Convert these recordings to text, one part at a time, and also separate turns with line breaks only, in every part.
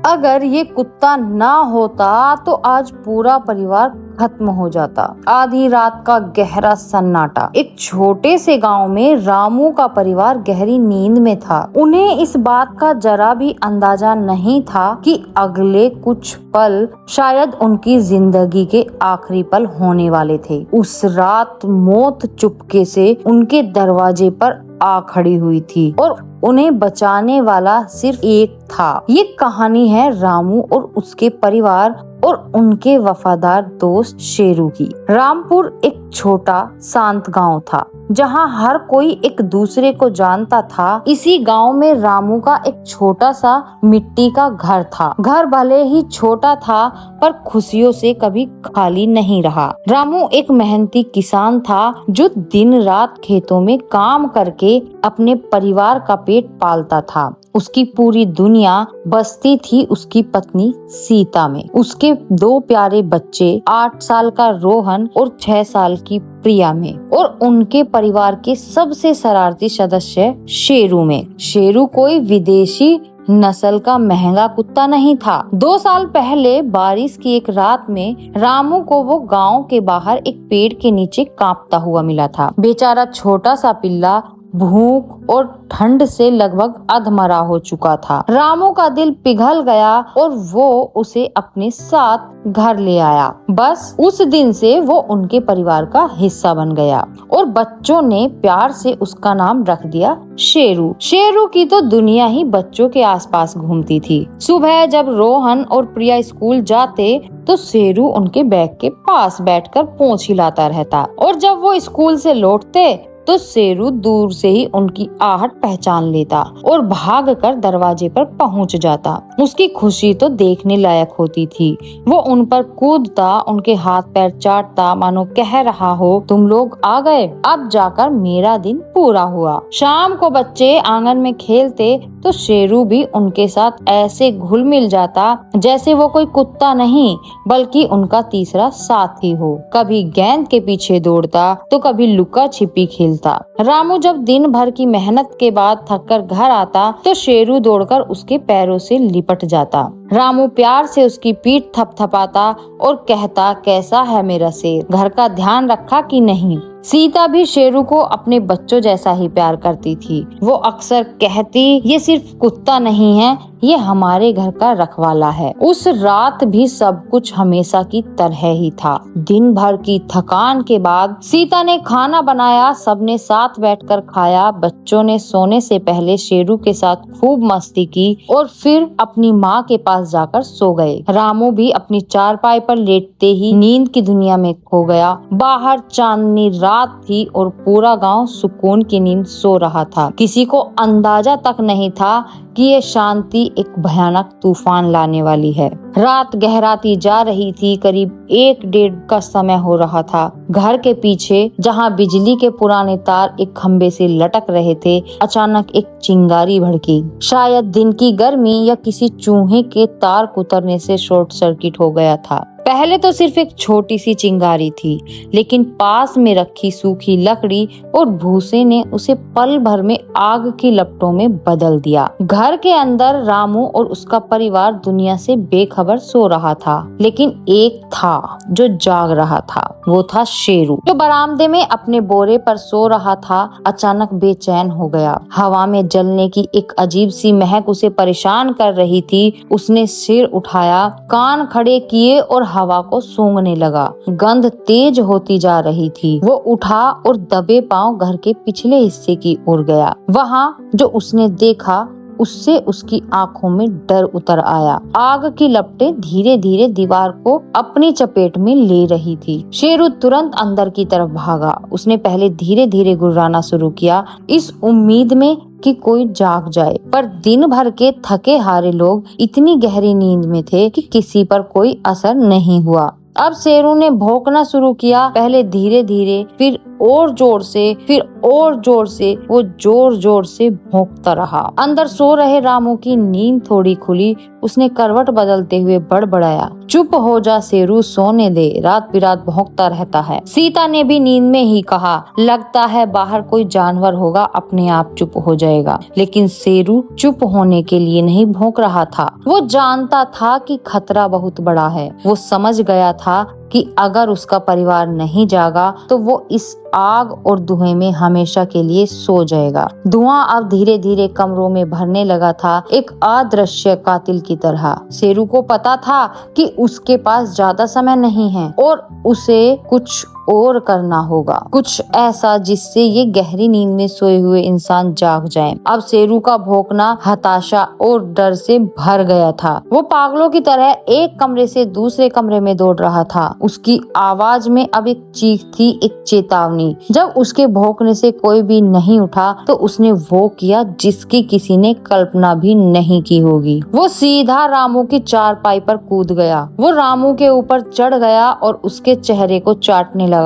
अगर ये कुत्ता ना होता तो आज पूरा परिवार खत्म हो जाता। आधी रात का गहरा सन्नाटा। एक छोटे से गांव में रामू का परिवार गहरी नींद में था। उन्हें इस बात का जरा भी अंदाजा नहीं था कि अगले कुछ पल शायद उनकी जिंदगी के आखिरी पल होने वाले थे। उस रात मौत चुपके से उनके दरवाजे पर आ खड़ी हुई थी और उन्हें बचाने वाला सिर्फ एक था। ये कहानी है रामू और उसके परिवार और उनके वफादार दोस्त शेरू की। रामपुर एक छोटा शांत गांव था जहां हर कोई एक दूसरे को जानता था। इसी गांव में रामू का एक छोटा सा मिट्टी का घर था। घर भले ही छोटा था पर खुशियों से कभी खाली नहीं रहा। रामू एक मेहनती किसान था जो दिन रात खेतों में काम करके अपने परिवार का पेट पालता था। उसकी पूरी दुनिया बसती थी उसकी पत्नी सीता में, उसके 2 प्यारे बच्चे 8 साल का रोहन और 6 साल की प्रिया में, और उनके परिवार के सबसे शरारती सदस्य शेरू में। शेरू कोई विदेशी नस्ल का महंगा कुत्ता नहीं था। 2 साल पहले बारिश की एक रात में रामू को वो गांव के बाहर एक पेड़ के नीचे कांपता हुआ मिला था। बेचारा छोटा सा पिल्ला भूख और ठंड से लगभग अधमरा हो चुका था। रामू का दिल पिघल गया और वो उसे अपने साथ घर ले आया। बस उस दिन से वो उनके परिवार का हिस्सा बन गया और बच्चों ने प्यार से उसका नाम रख दिया शेरू। शेरू की तो दुनिया ही बच्चों के आसपास घूमती थी। सुबह जब रोहन और प्रिया स्कूल जाते तो शेरू उनके बैग के पास बैठकर पूंछ हिलाता रहता, और जब वो स्कूल से लौटते तो शेरू दूर से ही उनकी आहट पहचान लेता और भागकर दरवाजे पर पहुंच जाता। उसकी खुशी तो देखने लायक होती थी। वो उन पर कूदता, उनके हाथ पैर चाटता, मानो कह रहा हो तुम लोग आ गए, अब जाकर मेरा दिन पूरा हुआ। शाम को बच्चे आंगन में खेलते तो शेरू भी उनके साथ ऐसे घुल मिल जाता जैसे वो कोई कुत्ता नहीं बल्कि उनका तीसरा साथी हो। कभी गेंद के पीछे दौड़ता तो कभी लुका छिपी खेलता। रामू जब दिन भर की मेहनत के बाद थककर घर आता तो शेरू दौड़कर उसके पैरों से लिपट जाता। रामू प्यार से उसकी पीठ थपथपाता और कहता, कैसा है मेरा शेर, घर का ध्यान रखा कि नहीं। सीता भी शेरू को अपने बच्चों जैसा ही प्यार करती थी। वो अक्सर कहती, ये सिर्फ कुत्ता नहीं है, ये हमारे घर का रखवाला है। उस रात भी सब कुछ हमेशा की तरह ही था। दिन भर की थकान के बाद सीता ने खाना बनाया, सबने साथ बैठकर खाया। बच्चों ने सोने से पहले शेरू के साथ खूब मस्ती की और फिर अपनी माँ के पास जाकर सो गए। रामू भी अपनी चारपाई पर लेटते ही नींद की दुनिया में खो गया। बाहर चांदनी रात थी और पूरा गांव सुकून की नींद सो रहा था। किसी को अंदाजा तक नहीं था कि ये शांति एक भयानक तूफान लाने वाली है। रात गहराती जा रही थी। करीब 1-1:30 का समय हो रहा था। घर के पीछे जहां बिजली के पुराने तार एक खंबे से लटक रहे थे, अचानक एक चिंगारी भड़की। शायद दिन की गर्मी या किसी चूहे के तार कुतरने से शॉर्ट सर्किट हो गया था। पहले तो सिर्फ एक छोटी सी चिंगारी थी, लेकिन पास में रखी सूखी लकड़ी और भूसे ने उसे पल भर में आग की लपटों में बदल दिया। घर के अंदर रामू और उसका परिवार दुनिया से बेखबर सो रहा था, लेकिन एक था जो जाग रहा था। वो था शेरू, जो बरामदे में अपने बोरे पर सो रहा था। अचानक बेचैन हो गया। हवा में जलने की एक अजीब सी महक उसे परेशान कर रही थी। उसने सिर उठाया, कान खड़े किए और हवा को सूंघने लगा। गंध तेज होती जा रही थी। वो उठा और दबे पांव घर के पिछले हिस्से की ओर गया। वहाँ जो उसने देखा उससे उसकी आंखों में डर उतर आया। आग की लपटें धीरे धीरे दीवार को अपनी चपेट में ले रही थी। शेरू तुरंत अंदर की तरफ भागा। उसने पहले धीरे धीरे गुर्राना शुरू किया, इस उम्मीद में कि कोई जाग जाए, पर दिन भर के थके हारे लोग इतनी गहरी नींद में थे कि किसी पर कोई असर नहीं हुआ। अब शेरू ने भौंकना शुरू किया, पहले धीरे धीरे, फिर और जोर से, फिर और जोर से वो जोर जोर से भौंकता रहा। अंदर सो रहे रामू की नींद थोड़ी खुली। उसने करवट बदलते हुए बड़बड़ाया, चुप हो जा शेरू, सोने दे, रात बिरात भौंकता रहता है। सीता ने भी नींद में ही कहा, लगता है बाहर कोई जानवर होगा, अपने आप चुप हो जाएगा। लेकिन शेरू चुप होने के लिए नहीं भौंक रहा था। वो जानता था कि खतरा बहुत बड़ा है। वो समझ गया था कि अगर उसका परिवार नहीं जागा तो वो इस आग और धुएं में हमेशा के लिए सो जाएगा। धुआं अब धीरे धीरे कमरों में भरने लगा था, एक अदृश्य कातिल की तरह। शेरू को पता था कि उसके पास ज्यादा समय नहीं है और उसे कुछ और करना होगा, कुछ ऐसा जिससे ये गहरी नींद में सोए हुए इंसान जाग जाए। अब शेरू का भौंकना हताशा और डर से भर गया था। वो पागलों की तरह एक कमरे से दूसरे कमरे में दौड़ रहा था। उसकी आवाज में अब एक चीख थी, एक चेतावनी। जब उसके भौंकने से कोई भी नहीं उठा तो उसने वो किया जिसकी किसी ने कल्पना भी नहीं की होगी। वो सीधा रामू की चारपाई पर कूद गया। वो रामू के ऊपर चढ़ गया और उसके चेहरे को चाटने लगा।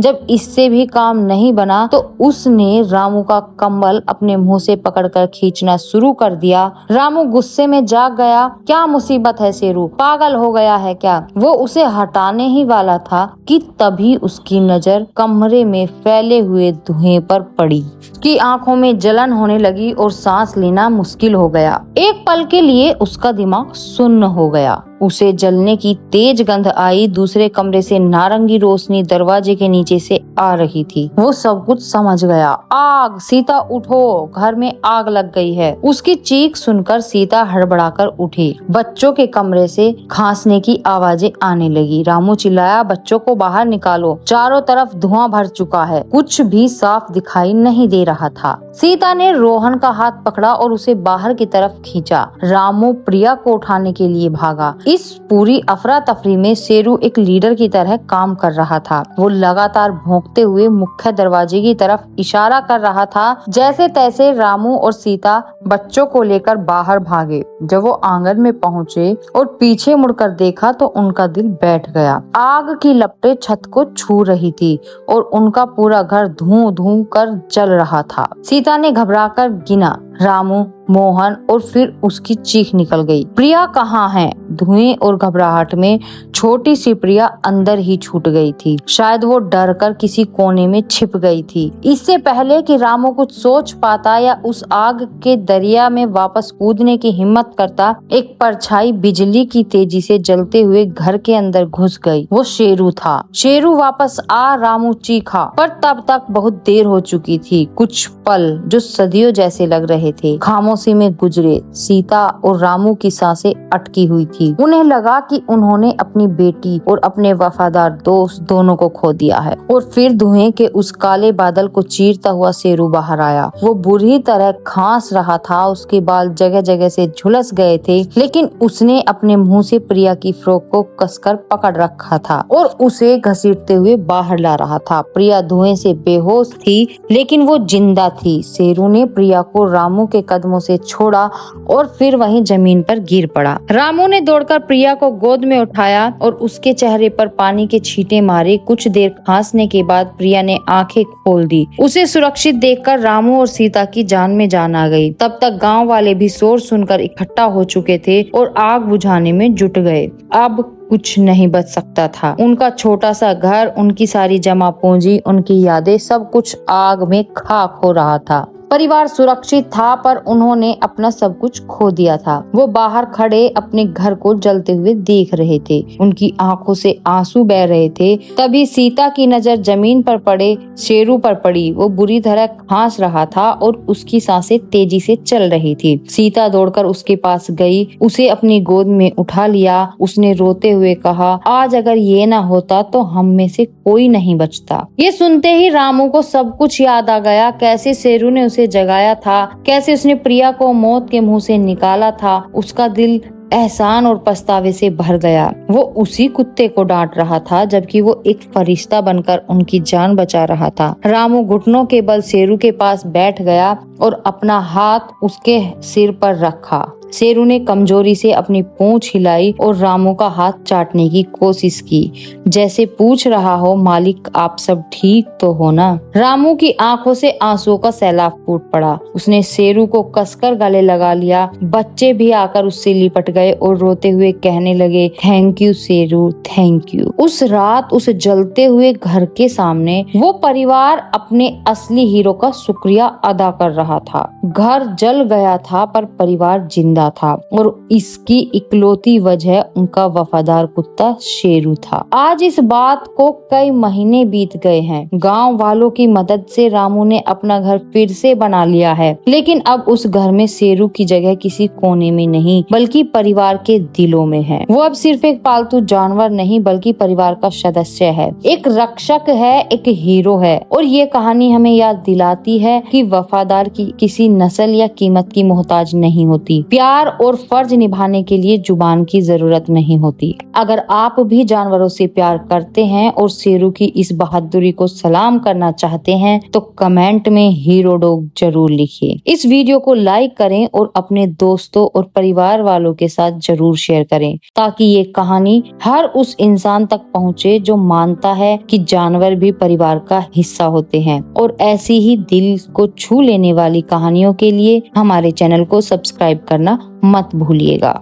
जब इससे भी काम नहीं बना तो उसने रामू का कंबल अपने मुंह से पकड़कर खींचना शुरू कर दिया। रामू गुस्से में जाग गया। क्या मुसीबत है शेरू, पागल हो गया है क्या? वो उसे हटाने ही वाला था कि तभी उसकी नजर कमरे में फैले हुए धुएं पर पड़ी। उसकी आंखों में जलन होने लगी और सांस लेना मुश्किल हो गया। एक पल के लिए उसका दिमाग सुन्न हो गया। उसे जलने की तेज गंध आई। दूसरे कमरे से नारंगी रोशनी दरवाजे के नीचे से आ रही थी। वो सब कुछ समझ गया। आग, सीता उठो, घर में आग लग गई है। उसकी चीख सुनकर सीता हड़बड़ाकर उठी। बच्चों के कमरे से खांसने की आवाजें आने लगी। रामू चिल्लाया, बच्चों को बाहर निकालो, चारों तरफ धुआं भर चुका है, कुछ भी साफ दिखाई नहीं दे रहा था। सीता ने रोहन का हाथ पकड़ा और उसे बाहर की तरफ खींचा। रामू प्रिया को उठाने के लिए भागा। इस पूरी अफरा तफरी में शेरू एक लीडर की तरह काम कर रहा था। वो लगातार भौंकते हुए मुख्य दरवाजे की तरफ इशारा कर रहा था। जैसे तैसे रामू और सीता बच्चों को लेकर बाहर भागे। जब वो आंगन में पहुंचे और पीछे मुड़कर देखा तो उनका दिल बैठ गया। आग की लपटें छत को छू रही थी और उनका पूरा घर धूं धूं कर जल रहा था। सीता ने घबराकर गिना, रामू, मोहन, और फिर उसकी चीख निकल गई, प्रिया कहाँ है? धुएं और घबराहट में छोटी सी प्रिया अंदर ही छूट गई थी। शायद वो डर कर किसी कोने में छिप गई थी। इससे पहले कि रामू कुछ सोच पाता या उस आग के दरिया में वापस कूदने की हिम्मत करता, एक परछाई बिजली की तेजी से जलते हुए घर के अंदर घुस गई। वो शेरू था। शेरू वापस आ, रामू चीखा, पर तब तक बहुत देर हो चुकी थी। कुछ पल जो सदियों जैसे लग रहे थे खामोशी में गुजरे। सीता और रामू की सांसें अटकी हुई थी। उन्हें लगा कि उन्होंने अपनी बेटी और अपने वफादार दोस्त दोनों को खो दिया है। और फिर धुएं के उस काले बादल को चीरता हुआ शेरू बाहर आया। वो बुरी तरह खांस रहा था। उसके बाल जगह जगह से झुलस गए थे, लेकिन उसने अपने मुंह से प्रिया की फ्रॉक को कसकर पकड़ रखा था और उसे घसीटते हुए बाहर ला रहा था। प्रिया धुएं से बेहोश थी, लेकिन वो जिंदा थी। शेरू ने प्रिया को रामू के कदमों से छोड़ा और फिर वहीं जमीन पर गिर पड़ा। रामू ने दौड़कर प्रिया को गोद में उठाया और उसके चेहरे पर पानी के छींटे मारे। कुछ देर खांसने के बाद प्रिया ने आंखें खोल दी। उसे सुरक्षित देखकर रामू और सीता की जान में जान आ गई। तब तक गांव वाले भी शोर सुनकर इकट्ठा हो चुके थे और आग बुझाने में जुट गए। अब कुछ नहीं बच सकता था। उनका छोटा सा घर, उनकी सारी जमा पूंजी, उनकी यादें, सब कुछ आग में खाक हो रहा था। परिवार सुरक्षित था, पर उन्होंने अपना सब कुछ खो दिया था। वो बाहर खड़े अपने घर को जलते हुए देख रहे थे। उनकी आंखों से आंसू बह रहे थे। तभी सीता की नजर जमीन पर पड़े शेरू पर पड़ी। वो बुरी तरह खांस रहा था और उसकी सांसें तेजी से चल रही थी। सीता दौड़कर उसके पास गई, उसे अपनी गोद में उठा लिया। उसने रोते हुए कहा, आज अगर ये ना होता तो हम में से कोई नहीं बचता। ये सुनते ही रामू को सब कुछ याद आ गया। कैसे शेरू ने उसे जगाया था, कैसे उसने प्रिया को मौत के मुंह से निकाला था। उसका दिल एहसान और पछतावे से भर गया। वो उसी कुत्ते को डांट रहा था, जबकि वो एक फरिश्ता बनकर उनकी जान बचा रहा था। रामू घुटनों के बल शेरू के पास बैठ गया और अपना हाथ उसके सिर पर रखा। शेरू ने कमजोरी से अपनी पूंछ हिलाई और रामू का हाथ चाटने की कोशिश की, जैसे पूछ रहा हो, मालिक आप सब ठीक तो हो ना। रामू की आंखों से आंसुओं का सैलाब फूट पड़ा। उसने शेरू को कसकर गले लगा लिया। बच्चे भी आकर उससे लिपट गए और रोते हुए कहने लगे, thank you Sheru, thank you. उस रात उस जलते हुए घर के सामने वो परिवार अपने असली हीरो का शुक्रिया अदा कर रहा था। घर जल गया था पर परिवार जिंदा था और इसकी इकलौती वजह उनका वफादार कुत्ता शेरू था। आज इस बात को कई महीने बीत गए हैं। गांव वालों की मदद से रामू ने अपना घर फिर से बना लिया है, लेकिन अब उस घर में शेरू की जगह किसी कोने में नहीं बल्कि परिवार के दिलों में है। वो अब सिर्फ एक पालतू जानवर नहीं बल्कि परिवार का सदस्य है, एक रक्षक है, एक हीरो है। और ये कहानी हमें याद दिलाती है कि वफादार की किसी नस्ल या कीमत की मोहताज नहीं होती। प्यार और फर्ज निभाने के लिए जुबान की जरूरत नहीं होती। अगर आप भी जानवरों से प्यार करते हैं और शेरू की इस बहादुरी को सलाम करना चाहते हैं तो कमेंट में हीरो डॉग जरूर लिखिए। इस वीडियो को लाइक करें और अपने दोस्तों और परिवार वालों के साथ जरूर शेयर करें ताकि ये कहानी हर उस इंसान तक पहुँचे जो मानता है कि जानवर भी परिवार का हिस्सा होते हैं। और ऐसी ही दिल को छू लेने वाली कहानियों के लिए हमारे चैनल को सब्सक्राइब करना मत भूलिएगा।